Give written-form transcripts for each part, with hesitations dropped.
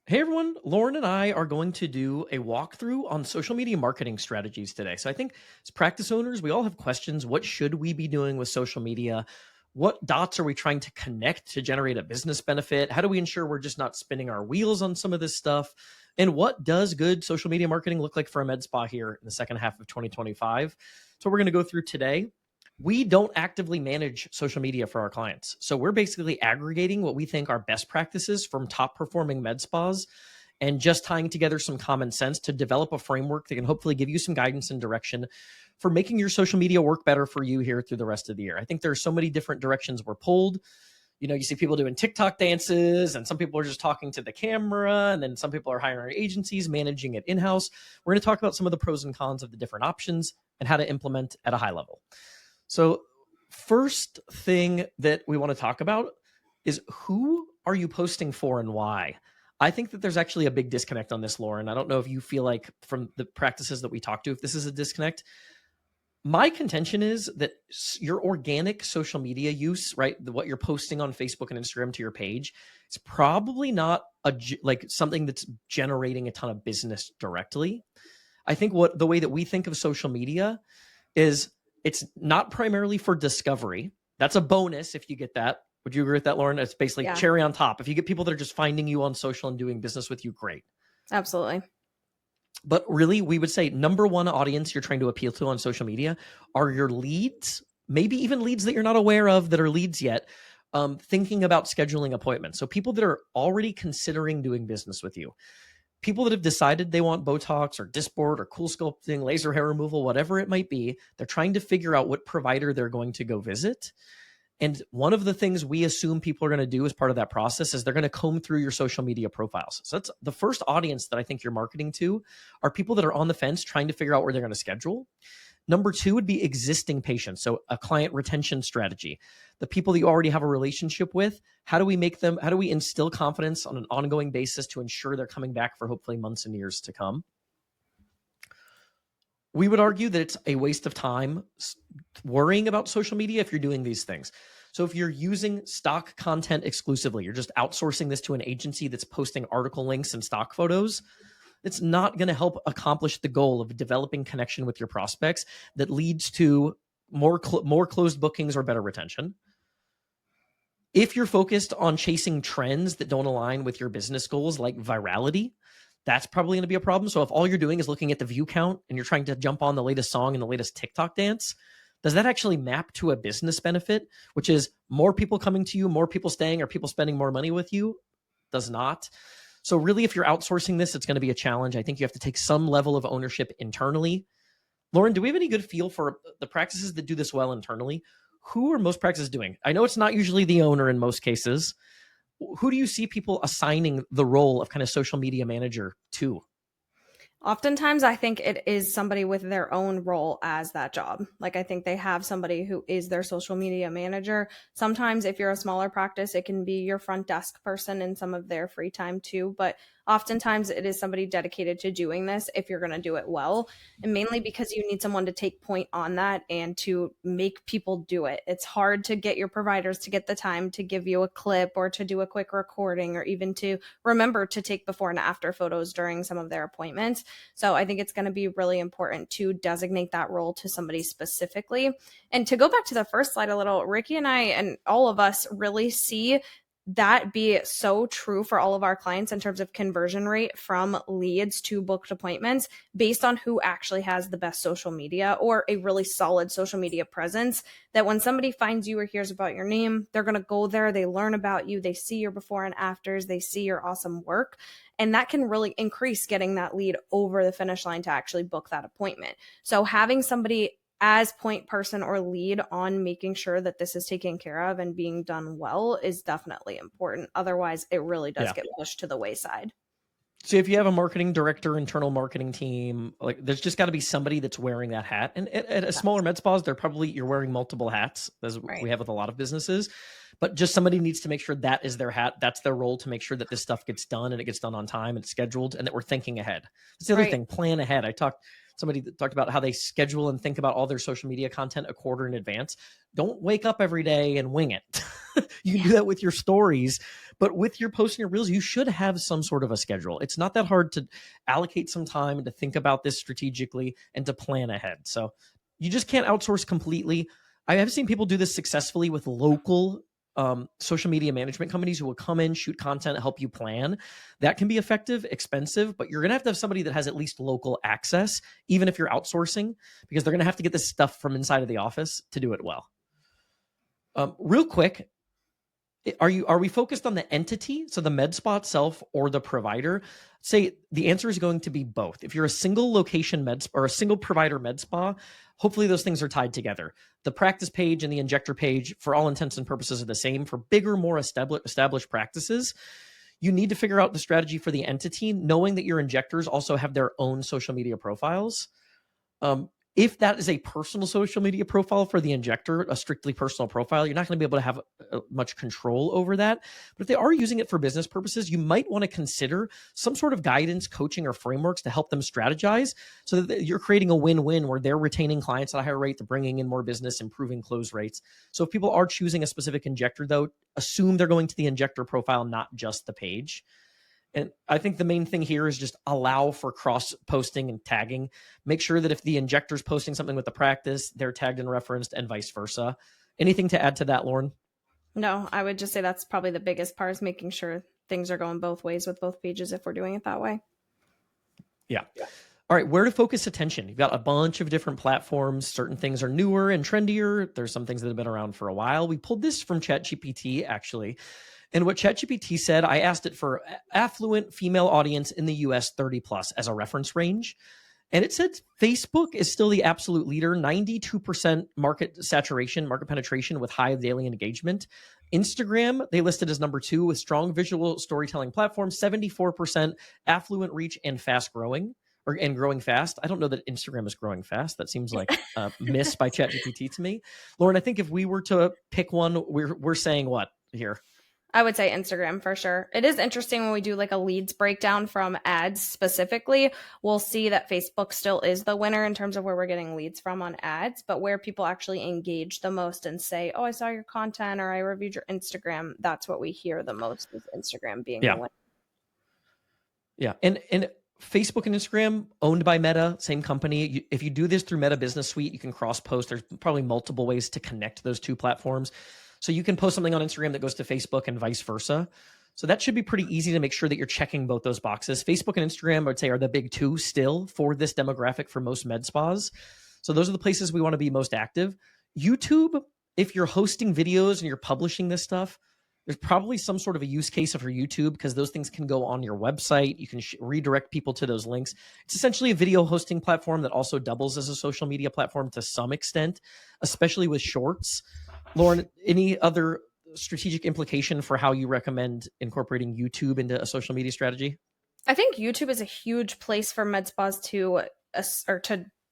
Hey everyone, Lauren and I are going to do a walkthrough on social media marketing strategies today. So I think as practice owners, we all have questions. What should we be doing with social media? What dots are we trying to connect to generate a business benefit? How do we ensure we're just not spinning our wheels on some of this stuff? And what does good social media marketing look like for a med spa here in the second half of 2025? So we're going to go through today. We don't actively manage social media for our clients. So we're basically aggregating what we think are best practices from top performing med spas and just tying together some common sense to develop a framework that can hopefully give you some guidance and direction for making your social media work better for you here through the rest of the year. I think there's so many different directions we're pulled. You see people doing TikTok dances, and some people are just talking to the camera, and then some people are hiring agencies, managing it in-house. We're going to talk about some of the pros and cons of the different options and how to implement at a high level. So first thing that we want to talk about is who are you posting for and why? I think that there's actually a big disconnect on this, Lauren. I don't know if you feel like from the practices that we talk to, if this is a disconnect. My contention is that your organic social media use, right, what you're posting on Facebook and Instagram to your page, is probably not something that's generating a ton of business directly. I think the way that we think of social media is it's not primarily for discovery. That's a bonus if you get that. Would you agree with that, Lauren? It's basically cherry on top. If you get people that are just finding you on social and doing business with you, great. Absolutely. But really, we would say number one audience you're trying to appeal to on social media are your leads, maybe even leads that you're not aware of that are leads yet, thinking about scheduling appointments. So people that are already considering doing business with you. People that have decided they want Botox or Dysport or cool sculpting, laser hair removal, whatever it might be, they're trying to figure out what provider they're going to go visit. And one of the things we assume people are going to do as part of that process is they're going to comb through your social media profiles. So that's the first audience that I think you're marketing to are people that are on the fence trying to figure out where they're going to schedule. Number two would be existing patients. So a client retention strategy. The people that you already have a relationship with, how do we instill confidence on an ongoing basis to ensure they're coming back for hopefully months and years to come? We would argue that it's a waste of time worrying about social media if you're doing these things. So if you're using stock content exclusively, you're just outsourcing this to an agency that's posting article links and stock photos, it's not going to help accomplish the goal of developing connection with your prospects that leads to more closed bookings or better retention. If you're focused on chasing trends that don't align with your business goals, like virality, that's probably going to be a problem. So if all you're doing is looking at the view count and you're trying to jump on the latest song and the latest TikTok dance, does that actually map to a business benefit, which is more people coming to you, more people staying, or people spending more money with you? Does not. So really, if you're outsourcing this, it's going to be a challenge. I think you have to take some level of ownership internally. Lauren, do we have any good feel for the practices that do this well internally? Who are most practices doing? I know it's not usually the owner in most cases. Who do you see people assigning the role of kind of social media manager to? Oftentimes, I think it is somebody with their own role as that job. Like, I think they have somebody who is their social media manager. Sometimes, if you're a smaller practice, it can be your front desk person in some of their free time too. But oftentimes, it is somebody dedicated to doing this if you're going to do it well. And mainly because you need someone to take point on that and to make people do it. It's hard to get your providers to get the time to give you a clip or to do a quick recording or even to remember to take before and after photos during some of their appointments. So I think it's going to be really important to designate that role to somebody specifically. And to go back to the first slide a little, Ricky and I and all of us really see that be so true for all of our clients in terms of conversion rate from leads to booked appointments based on who actually has the best social media or a really solid social media presence, that when somebody finds you or hears about your name, they're going to go there, they learn about you, they see your before and afters, they see your awesome work. And that can really increase getting that lead over the finish line to actually book that appointment. So having somebody as point person or lead on making sure that this is taken care of and being done well is definitely important. Otherwise, it really does get pushed to the wayside. So if you have a marketing director, internal marketing team, like there's just got to be somebody that's wearing that hat. And at a smaller med spas, you're wearing multiple hats, as we have with a lot of businesses. But just somebody needs to make sure that is their hat. That's their role, to make sure that this stuff gets done and it gets done on time and it's scheduled and that we're thinking ahead. That's the other thing, plan ahead. Somebody talked about how they schedule and think about all their social media content a quarter in advance. Don't wake up every day and wing it. You can do that with your stories, But with your posting your reels, you should have some sort of a schedule. It's not that hard to allocate some time and to think about this strategically and to plan ahead. So you just can't outsource completely. I have seen people do this successfully with local social media management companies who will come in, shoot content, help you plan. That can be effective, expensive, but you're going to have somebody that has at least local access, even if you're outsourcing, because they're going to have to get this stuff from inside of the office to do it well. Real quick, are we focused on the entity, so the med spa itself, or the provider? Say the answer is going to be both. If you're a single location med spa or a single provider med spa, hopefully those things are tied together. The practice page and the injector page, for all intents and purposes, are the same. For bigger, more established practices, you need to figure out the strategy for the entity, knowing that your injectors also have their own social media profiles. If that is a personal social media profile for the injector, a strictly personal profile, you're not going to be able to have much control over that. But if they are using it for business purposes, you might want to consider some sort of guidance, coaching, or frameworks to help them strategize so that you're creating a win-win where they're retaining clients at a higher rate, they're bringing in more business, improving close rates. So if people are choosing a specific injector, though, assume they're going to the injector profile, not just the page. And I think the main thing here is just allow for cross posting and tagging. Make sure that if the injector's posting something with the practice, they're tagged and referenced, and vice versa. Anything to add to that, Lauren? No, I would just say that's probably the biggest part, is making sure things are going both ways with both pages if we're doing it that way. Yeah. All right, where to focus attention? You've got a bunch of different platforms. Certain things are newer and trendier. There's some things that have been around for a while. We pulled this from ChatGPT, actually. And what ChatGPT said, I asked it for affluent female audience in the US 30 plus as a reference range. And it said Facebook is still the absolute leader, 92% market saturation, market penetration with high daily engagement. Instagram, they listed as number 2 with strong visual storytelling platform, 74% affluent reach and fast growing. And growing fast. I don't know that Instagram is growing fast. That seems like a miss by ChatGPT to me. Lauren, I think if we were to pick one, we're saying what here? I would say Instagram for sure. It is interesting when we do like a leads breakdown from ads specifically, we'll see that Facebook still is the winner in terms of where we're getting leads from on ads, but where people actually engage the most and say, oh, I saw your content or I reviewed your Instagram, that's what we hear the most, is Instagram being the winner. Yeah. And Facebook and Instagram owned by Meta, same company. If you do this through Meta Business Suite, you can cross post. There's probably multiple ways to connect those two platforms. So you can post something on Instagram that goes to Facebook and vice versa. So that should be pretty easy to make sure that you're checking both those boxes. Facebook and Instagram, I would say, are the big two still for this demographic for most med spas. So those are the places we want to be most active. YouTube, if you're hosting videos and you're publishing this stuff, there's probably some sort of a use case for YouTube because those things can go on your website. You can redirect people to those links. It's essentially a video hosting platform that also doubles as a social media platform to some extent, especially with shorts. Lauren, any other strategic implication for how you recommend incorporating YouTube into a social media strategy? I think YouTube is a huge place for med spas to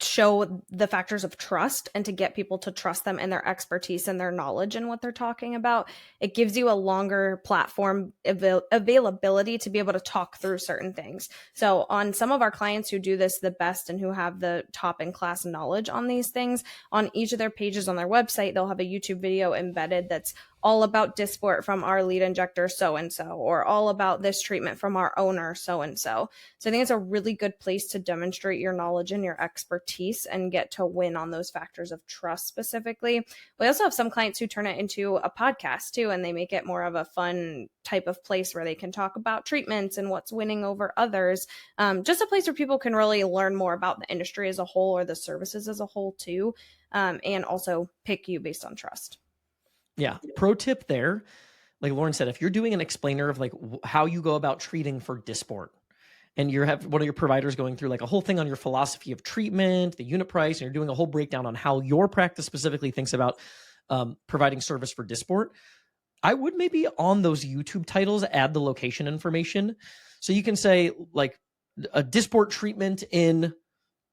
show the factors of trust and to get people to trust them and their expertise and their knowledge in what they're talking about. It gives you a longer platform availability to be able to talk through certain things. So on some of our clients who do this the best and who have the top in class knowledge on these things, on each of their pages on their website, they'll have a YouTube video embedded that's all about Dysport from our lead injector so-and-so, or all about this treatment from our owner so-and-so. So I think it's a really good place to demonstrate your knowledge and your expertise and get to win on those factors of trust specifically. We also have some clients who turn it into a podcast too, and they make it more of a fun type of place where they can talk about treatments and what's winning over others. Just a place where people can really learn more about the industry as a whole or the services as a whole too, and also pick you based on trust. Yeah. Pro tip there, like Lauren said, if you're doing an explainer of like how you go about treating for Dysport, and you have one of your providers going through like a whole thing on your philosophy of treatment, the unit price, and you're doing a whole breakdown on how your practice specifically thinks about providing service for Dysport, I would maybe on those YouTube titles add the location information. So you can say like a Dysport treatment in,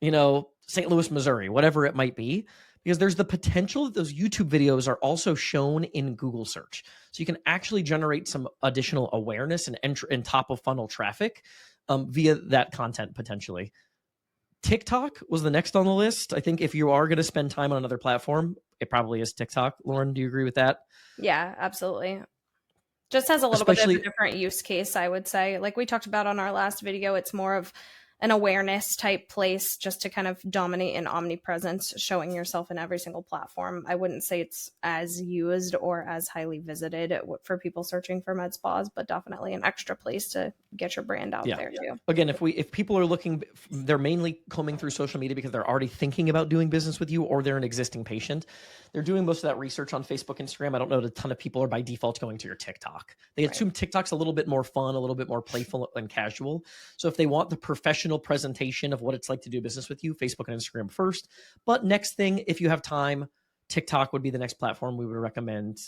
St. Louis, Missouri, whatever it might be, because there's the potential that those YouTube videos are also shown in Google search. So you can actually generate some additional awareness and top of funnel traffic via that content potentially. TikTok was the next on the list. I think if you are going to spend time on another platform, it probably is TikTok. Lauren, do you agree with that? Yeah, absolutely. Just has a little bit of a especially. different use case, I would say. Like we talked about on our last video, it's more of an awareness type place just to kind of dominate in omnipresence, showing yourself in every single platform. I wouldn't say it's as used or as highly visited for people searching for med spas, but definitely an extra place to get your brand out there too. Again, if people are looking, they're mainly combing through social media because they're already thinking about doing business with you, or they're an existing patient. They're doing most of that research on Facebook, Instagram. I don't know that a ton of people are by default going to your TikTok. They assume TikTok's a little bit more fun, a little bit more playful and casual. So if they want the professional presentation of what it's like to do business with you, Facebook and Instagram first. But next thing, if you have time, TikTok would be the next platform we would recommend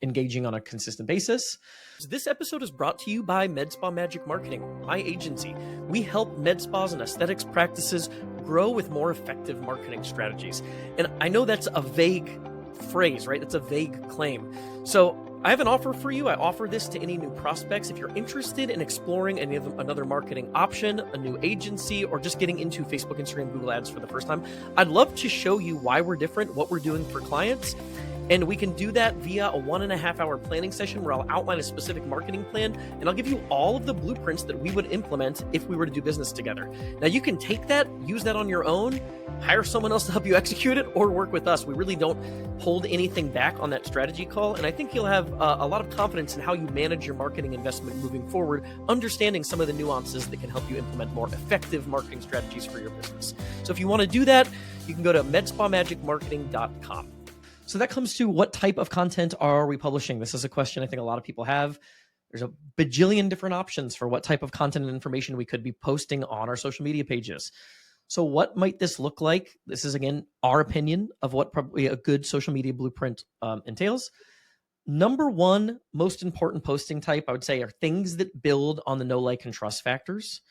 engaging on a consistent basis. This episode is brought to you by Med Spa Magic Marketing, my agency. We help med spas and aesthetics practices grow with more effective marketing strategies. And I know that's a vague phrase, right? That's a vague claim. So I have an offer for you. I offer this to any new prospects. If you're interested in exploring another marketing option, a new agency, or just getting into Facebook, Instagram, Google Ads for the first time, I'd love to show you why we're different, what we're doing for clients. And we can do that via a 1.5 hour planning session where I'll outline a specific marketing plan, and I'll give you all of the blueprints that we would implement if we were to do business together. Now you can take that, use that on your own, hire someone else to help you execute it, or work with us. We really don't hold anything back on that strategy call. And I think you'll have a lot of confidence in how you manage your marketing investment moving forward, understanding some of the nuances that can help you implement more effective marketing strategies for your business. So if you want to do that, you can go to medspamagicmarketing.com. So that comes to what type of content are we publishing? This is a question I think a lot of people have. There's a bajillion different options for what type of content and information we could be posting on our social media pages. So what might this look like? This is, again, our opinion of what probably a good social media blueprint entails. Number one, most important posting type, I would say, are things that build on the know, like, and trust factors.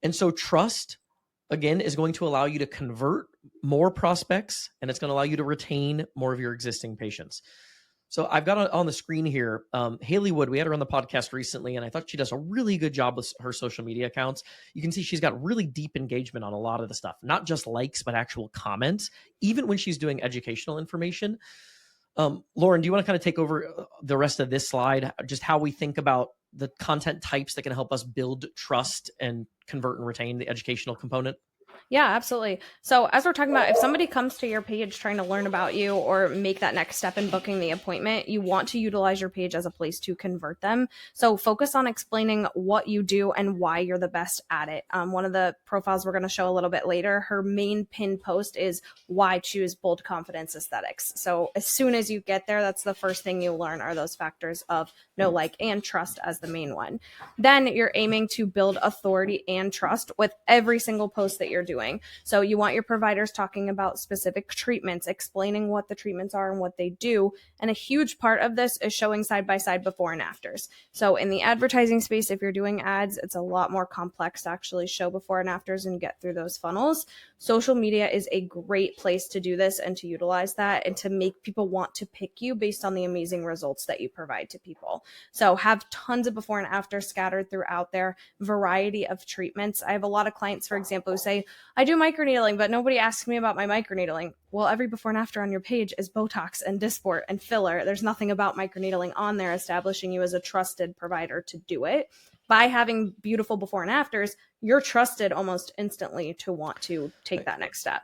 And so trust, again, is going to allow you to convert more prospects, and it's going to allow you to retain more of your existing patients. So I've got on the screen here, Haley Wood. We had her on the podcast recently, and I thought she does a really good job with her social media accounts. You can see she's got really deep engagement on a lot of the stuff, not just likes, but actual comments, even when she's doing educational information. Lauren, do you want to kind of take over the rest of this slide, just how we think about the content types that can help us build trust and convert and retain the educational component? Yeah, absolutely. So as we're talking about, if somebody comes to your page trying to learn about you or make that next step in booking the appointment, you want to utilize your page as a place to convert them. So focus on explaining what you do and why you're the best at it. One of the profiles we're going to show a little bit later, her main pin post is why choose bold confidence aesthetics. So as soon as you get there, that's the first thing you learn are those factors of know, like, and trust as the main one. Then you're aiming to build authority and trust with every single post that you're doing. So you want your providers talking about specific treatments, explaining what the treatments are and what they do. And a huge part of this is showing side-by-side before and afters. So in the advertising space, if you're doing ads, it's a lot more complex to actually show before and afters and get through those funnels. Social media is a great place to do this and to utilize that and to make people want to pick you based on the amazing results that you provide to people. So have tons of before and after scattered throughout there, variety of treatments. I have a lot of clients, for example, who say, I do microneedling, but nobody asks me about my microneedling. Well, every before and after on your page is Botox and Dysport and filler. There's nothing about microneedling on there establishing you as a trusted provider to do it. By having beautiful before and afters, you're trusted almost instantly to want to take that next step.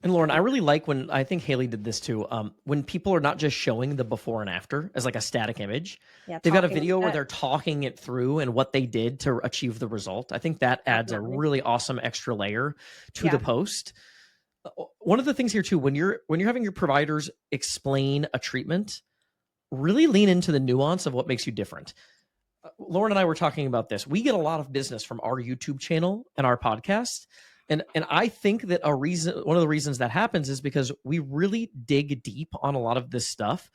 And Lauren, I really like when, I think Haley did this too, when people are not just showing the before and after as like a static image. Yeah, they've got a video where they're talking it through and what they did to achieve the result. I think that adds a really awesome extra layer to the post. One of the things here too, when you're having your providers explain a treatment, really lean into the nuance of what makes you different. Lauren and I were talking about this. We get a lot of business from our YouTube channel and our podcast. And I think that one of the reasons that happens is because we really dig deep on a lot of this stuff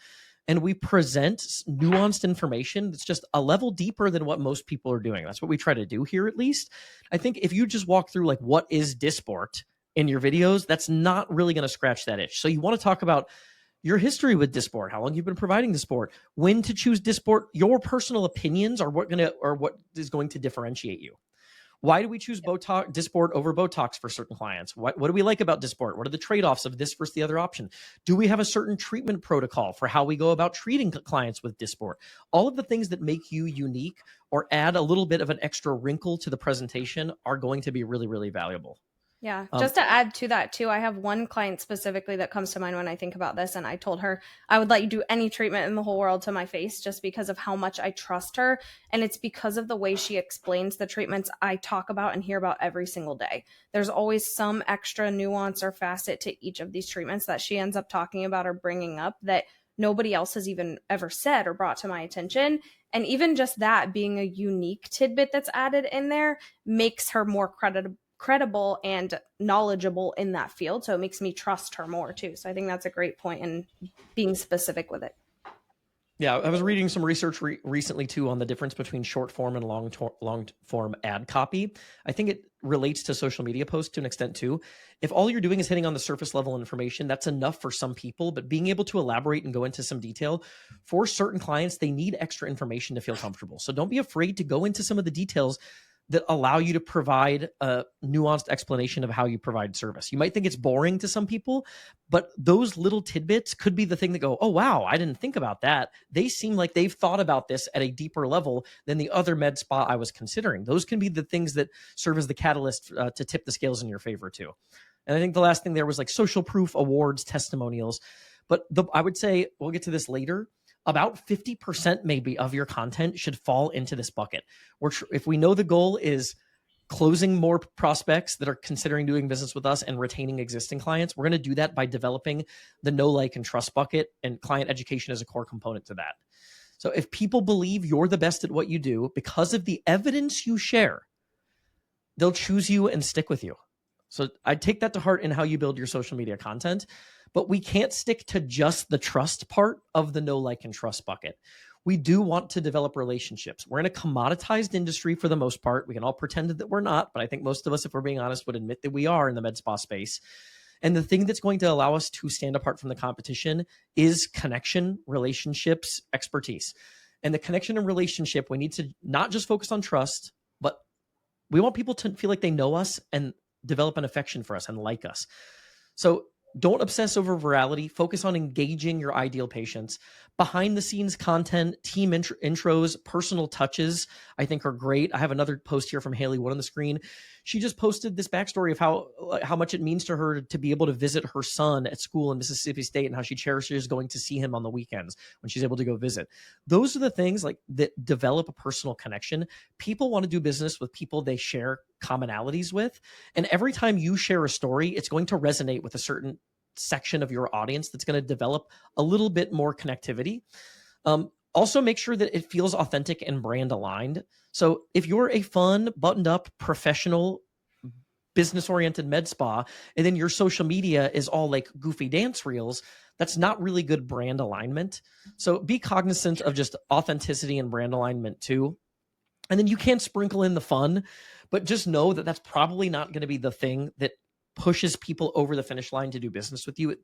and we present nuanced information that's just a level deeper than what most people are doing. That's what we try to do here, at least. I think if you just walk through like what is Dysport in your videos, that's not really going to scratch that itch. So you want to talk about your history with Dysport, how long you've been providing Dysport, when to choose Dysport, your personal opinions are what is going to differentiate you. Why do we choose Botox, Dysport over Botox for certain clients? What do we like about Dysport? What are the trade-offs of this versus the other option? Do we have a certain treatment protocol for how we go about treating clients with Dysport? All of the things that make you unique or add a little bit of an extra wrinkle to the presentation are going to be really, really valuable. Yeah, Um, just to add to that too, I have one client specifically that comes to mind when I think about this, and I told her I would let you do any treatment in the whole world to my face just because of how much I trust her, and it's because of the way she explains the treatments I talk about and hear about every single day. There's always some extra nuance or facet to each of these treatments that she ends up talking about or bringing up that nobody else has even ever said or brought to my attention. And even just that being a unique tidbit that's added in there makes her more credible and knowledgeable in that field. So it makes me trust her more too. So I think that's a great point in being specific with it. Yeah, I was reading some research recently too on the difference between short form and long form ad copy. I think it relates to social media posts to an extent too. If all you're doing is hitting on the surface level information, that's enough for some people, but being able to elaborate and go into some detail for certain clients, they need extra information to feel comfortable. So don't be afraid to go into some of the details that allow you to provide a nuanced explanation of how you provide service. You might think it's boring to some people, but those little tidbits could be the thing that go, oh, wow, I didn't think about that. They seem like they've thought about this at a deeper level than the other med spa I was considering. Those can be the things that serve as the catalyst to tip the scales in your favor too. And I think the last thing there was like social proof, awards, testimonials. But I would say, we'll get to this later, about 50% maybe of your content should fall into this bucket. If we know the goal is closing more prospects that are considering doing business with us and retaining existing clients, we're going to do that by developing the know, like, and trust bucket, and client education is a core component to that. So if people believe you're the best at what you do because of the evidence you share, they'll choose you and stick with you. So I take that to heart in how you build your social media content, but we can't stick to just the trust part of the know, like, and trust bucket. We do want to develop relationships. We're in a commoditized industry for the most part. We can all pretend that we're not, but I think most of us, if we're being honest, would admit that we are in the med spa space. And the thing that's going to allow us to stand apart from the competition is connection, relationships, expertise. And the connection and relationship, we need to not just focus on trust, but we want people to feel like they know us and develop an affection for us and like us. So don't obsess over virality. Focus on engaging your ideal patients. Behind the scenes content, team intros, personal touches, I think are great. I have another post here from Haley Wood on the screen. She just posted this backstory of how much it means to her to be able to visit her son at school in Mississippi State and how she cherishes going to see him on the weekends when she's able to go visit. Those are the things like that develop a personal connection. People want to do business with people they share commonalities with. And every time you share a story, it's going to resonate with a certain section of your audience that's going to develop a little bit more connectivity. Also, make sure that it feels authentic and brand aligned. So if you're a fun, buttoned up, professional, business oriented med spa, and then your social media is all like goofy dance reels, that's not really good brand alignment. So be cognizant of just authenticity and brand alignment too. And then you can sprinkle in the fun, but just know that that's probably not going to be the thing that pushes people over the finish line to do business with you.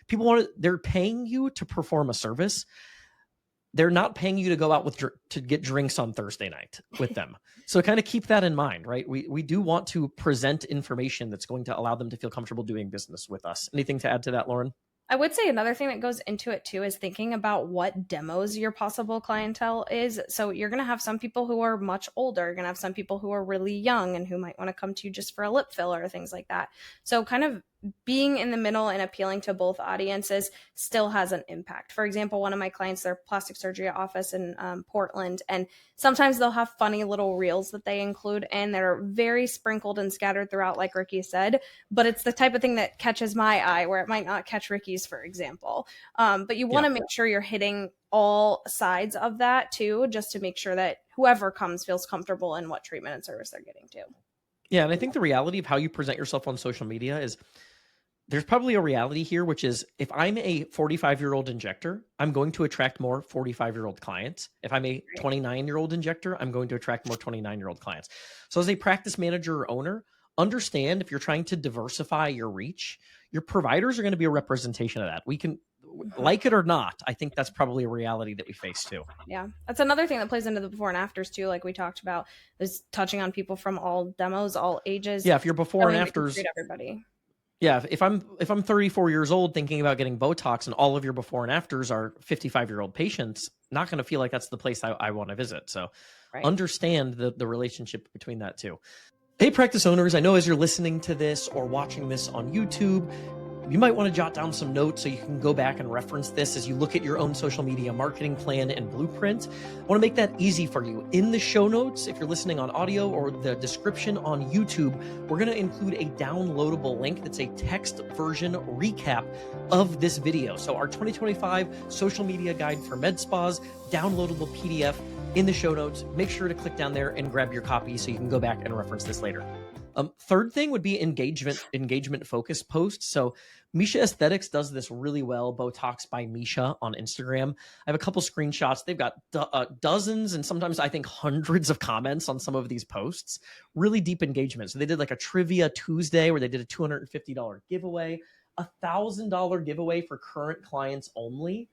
People they're paying you to perform a service. They're not paying you to go out to get drinks on Thursday night with them. So kind of keep that in mind, right? We do want to present information that's going to allow them to feel comfortable doing business with us. Anything to add to that, Lauren? I would say another thing that goes into it too is thinking about what demos your possible clientele is. So you're going to have some people who are much older. You're going to have some people who are really young and who might want to come to you just for a lip filler or things like that. So kind of being in the middle and appealing to both audiences still has an impact. For example, one of my clients, their plastic surgery office in Portland, and sometimes they'll have funny little reels that they include, and they're very sprinkled and scattered throughout, like Ricky said, but it's the type of thing that catches my eye where it might not catch Ricky's, for example. But you want to make sure you're hitting all sides of that too, just to make sure that whoever comes feels comfortable in what treatment and service they're getting to. Yeah, and I think the reality of how you present yourself on social media is there's probably a reality here, which is if I'm a 45-year-old injector, I'm going to attract more 45-year-old clients. If I'm a 29-year-old injector, I'm going to attract more 29-year-old clients. So as a practice manager or owner, understand if you're trying to diversify your reach, your providers are going to be a representation of that. Mhm. Like it or not, I think that's probably a reality that we face too. Yeah, that's another thing that plays into the before and afters too. Like we talked about, is touching on people from all demos, all ages, Yeah, if your before and showing that you afters, treat everybody. yeah, if I'm 34 years old thinking about getting Botox and all of your before and afters are 55-year-old patients, not going to feel like that's the place I want to visit. So Right. understand the relationship between that too. Hey, practice owners, I know as you're listening to this or watching this on YouTube, you might want to jot down some notes so you can go back and reference this as you look at your own social media marketing plan and blueprint. I want to make that easy for you. In the show notes, if you're listening on audio, or the description on YouTube, we're going to include a downloadable link that's a text version recap of this video. So our 2025 social media guide for med spas, downloadable PDF in the show notes. Make sure to click down there and grab your copy so you can go back and reference this later. Third thing would be engagement focused posts. So Misha Aesthetics does this really well. Botox by Misha on Instagram. I have a couple screenshots. They've got dozens and sometimes I think hundreds of comments on some of these posts. Really deep engagement. So they did like a trivia Tuesday where they did a $250 giveaway, $1,000 giveaway for current clients only.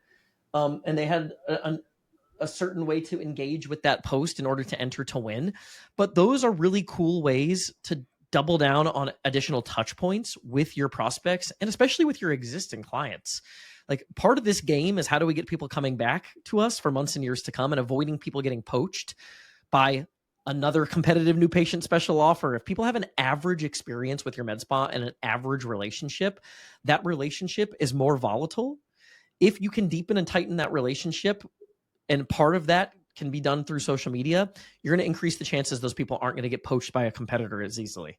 And they had a certain way to engage with that post in order to enter to win. But those are really cool ways to double down on additional touch points with your prospects and especially with your existing clients. Like, part of this game is how do we get people coming back to us for months and years to come and avoiding people getting poached by another competitive new patient special offer. If people have an average experience with your med spa and an average relationship, that relationship is more volatile. If you can deepen and tighten that relationship, and part of that can be done through social media, you're going to increase the chances those people aren't going to get poached by a competitor as easily.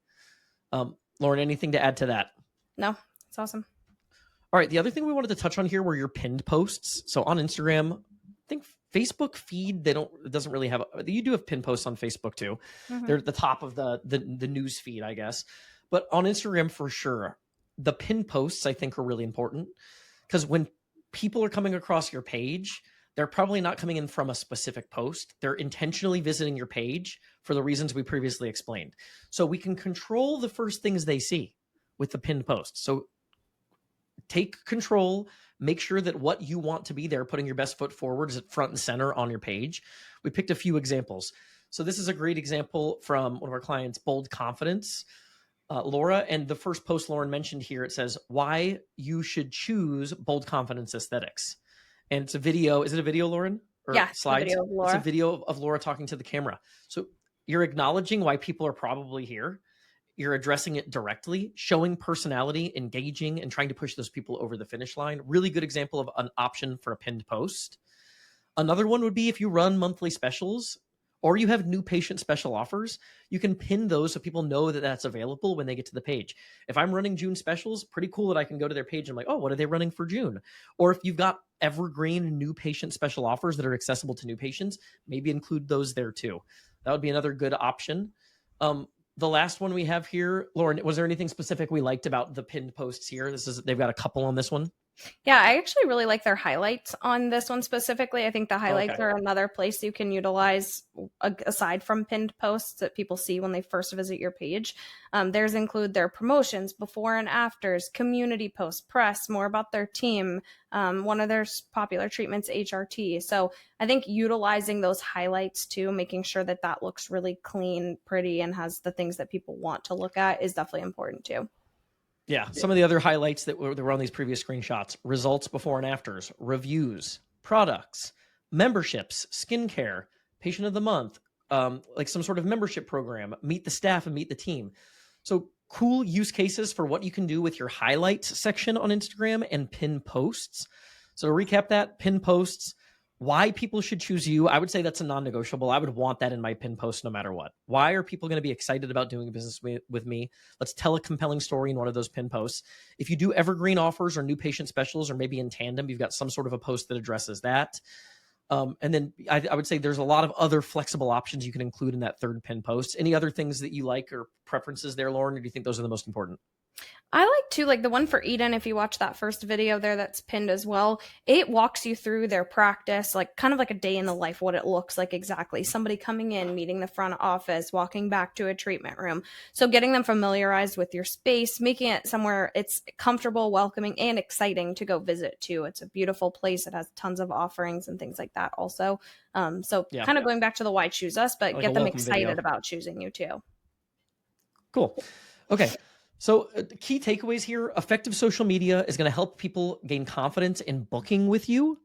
Lauren, anything to add to that? No, it's awesome. All right. The other thing we wanted to touch on here were your pinned posts. So on Instagram, I think Facebook feed, it doesn't really have, you do have pinned posts on Facebook too. Mm-hmm. They're at the top of the news feed, I guess. But on Instagram, for sure, the pinned posts I think are really important, because when people are coming across your page, they're probably not coming in from a specific post. They're intentionally visiting your page for the reasons we previously explained. So we can control the first things they see with the pinned post. So take control, make sure that what you want to be there, putting your best foot forward, is front and center on your page. We picked a few examples. So this is a great example from one of our clients, Bold Confidence. Laura, and the first post Lauren mentioned here, it says why you should choose Bold Confidence Aesthetics. And it's a video. Is it a video, Lauren? Or Yeah, the slides? video of It's a Laura. video of Laura talking to the camera. So you're acknowledging why people are probably here. You're addressing it directly, showing personality, engaging, and trying to push those people over the finish line. Really good example of an option for a pinned post. Another one would be if you run monthly specials or you have new patient special offers, you can pin those so people know that that's available when they get to the page. If I'm running June specials, pretty cool that I can go to their page and I'm like, oh, what are they running for June? Or if you've got evergreen new patient special offers that are accessible to new patients, maybe include those there too. That would be another good option. The last one we have here, Lauren, was there anything specific we liked about the pinned posts here? They've got a couple on this one. Yeah, I actually really like their highlights on this one specifically. I think the highlights Okay. are another place you can utilize aside from pinned posts that people see when they first visit your page. Theirs include their promotions, before and afters, community posts, press, more about their team. One of their popular treatments, HRT. So I think utilizing those highlights too, making sure that that looks really clean, pretty, and has the things that people want to look at is definitely important too. Yeah, some of the other highlights that were on these previous screenshots: results before and afters, reviews, products, memberships, skincare, patient of the month, like some sort of membership program, meet the staff and meet the team. So cool use cases for what you can do with your highlights section on Instagram and pin posts. So to recap that, pin posts, why people should choose you. I would say that's a non-negotiable. I would want that in my pin post no matter what. Why are people going to be excited about doing business with me? Let's tell a compelling story in one of those pin posts. If you do evergreen offers or new patient specials, or maybe in tandem, you've got some sort of a post that addresses that. And then I would say there's a lot of other flexible options you can include in that third pin post. Any other things that you like or preferences there, Lauren, or do you think those are the most important? I like to, like the one for Eden, if you watch that first video there that's pinned as well, it walks you through their practice, like kind of like a day in the life, what it looks like exactly. Somebody coming in, meeting the front office, walking back to a treatment room. So getting them familiarized with your space, making it somewhere it's comfortable, welcoming, and exciting to go visit too. It's a beautiful place. It has tons of offerings and things like that also. So Yeah. kind of going back to the why choose us, but Like a get them welcome excited video. about choosing you too. Cool. Okay. So key takeaways here, effective social media is going to help people gain confidence in booking with you.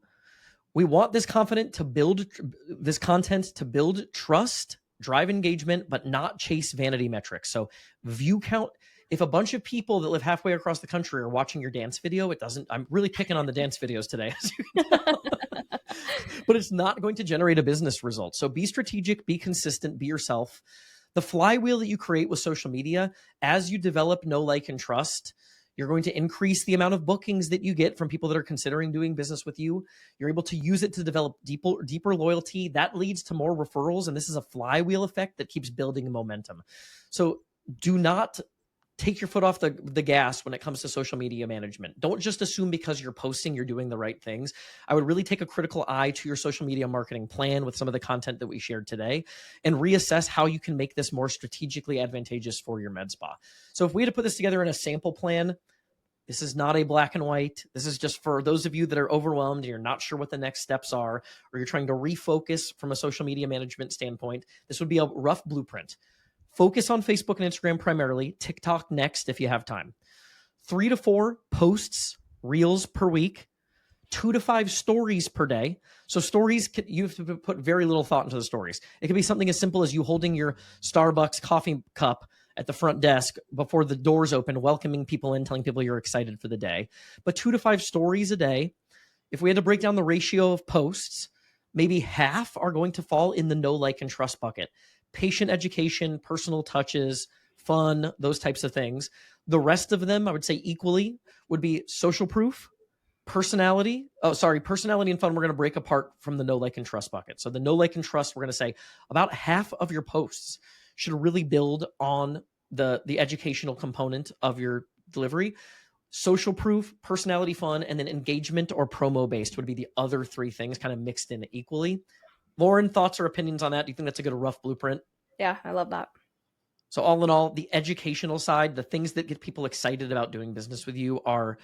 We want this content to build trust, drive engagement, but not chase vanity metrics. So view count, if a bunch of people that live halfway across the country are watching your dance video, I'm really picking on the dance videos today, as you can tell. But it's not going to generate a business result. So be strategic, be consistent, be yourself. The flywheel that you create with social media, as you develop know, like, and trust, you're going to increase the amount of bookings that you get from people that are considering doing business with you. You're able to use it to develop deeper loyalty. That leads to more referrals. And this is a flywheel effect that keeps building momentum. So do not take your foot off the gas when it comes to social media management. Don't just assume because you're posting, you're doing the right things. I would really take a critical eye to your social media marketing plan with some of the content that we shared today and reassess how you can make this more strategically advantageous for your med spa. So if we had to put this together in a sample plan, this is not a black and white. This is just for those of you that are overwhelmed and you're not sure what the next steps are, or you're trying to refocus from a social media management standpoint. This would be a rough blueprint. Focus on Facebook and Instagram primarily, TikTok next if you have time. 3 to 4 posts, reels per week, 2 to 5 stories per day. So stories, you have to put very little thought into the stories. It could be something as simple as you holding your Starbucks coffee cup at the front desk before the doors open, welcoming people in, telling people you're excited for the day. But 2 to 5 stories a day. If we had to break down the ratio of posts, maybe half are going to fall in the know, like, and trust bucket. Patient education, personal touches, fun, those types of things. The rest of them, I would say equally, would be social proof, personality and fun. We're going to break apart from the know, like, and trust bucket. So the know, like, and trust, we're going to say about half of your posts should really build on the educational component of your delivery. Social proof, personality, fun, and then engagement or promo based would be the other 3 things kind of mixed in equally. Lauren, thoughts or opinions on that? Do you think that's a good rough blueprint? Yeah, I love that. So all in all, the educational side, the things that get people excited about doing business with you are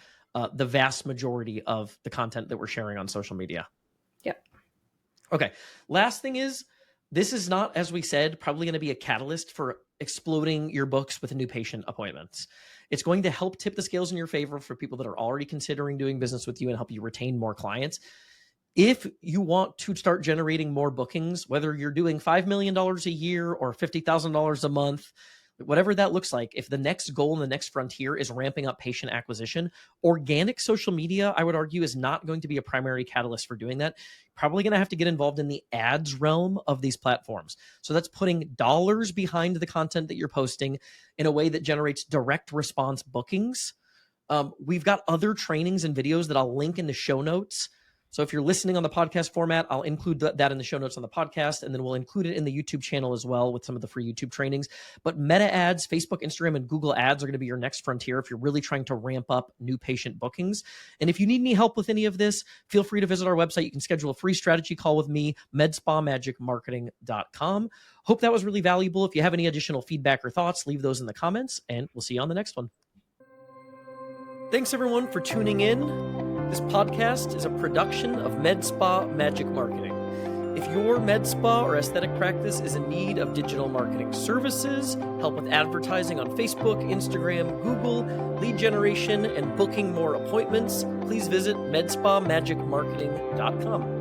the vast majority of the content that we're sharing on social media. Yep. Okay. Last thing is, this is not, as we said, probably going to be a catalyst for exploding your books with new patient appointments. It's going to help tip the scales in your favor for people that are already considering doing business with you and help you retain more clients. If you want to start generating more bookings, whether you're doing $5 million a year or $50,000 a month, whatever that looks like, if the next goal and the next frontier is ramping up patient acquisition, organic social media, I would argue, is not going to be a primary catalyst for doing that. Probably going to have to get involved in the ads realm of these platforms. So that's putting dollars behind the content that you're posting in a way that generates direct response bookings. We've got other trainings and videos that I'll link in the show notes. So if you're listening on the podcast format, I'll include that in the show notes on the podcast, and then we'll include it in the YouTube channel as well with some of the free YouTube trainings. But Meta ads, Facebook, Instagram, and Google ads are going to be your next frontier if you're really trying to ramp up new patient bookings. And if you need any help with any of this, feel free to visit our website. You can schedule a free strategy call with me, medspamagicmarketing.com. Hope that was really valuable. If you have any additional feedback or thoughts, leave those in the comments, and we'll see you on the next one. Thanks, everyone, for tuning in. This podcast is a production of Med Spa Magic Marketing. If your med spa or aesthetic practice is in need of digital marketing services, help with advertising on Facebook, Instagram, Google, lead generation, and booking more appointments, please visit medspamagicmarketing.com.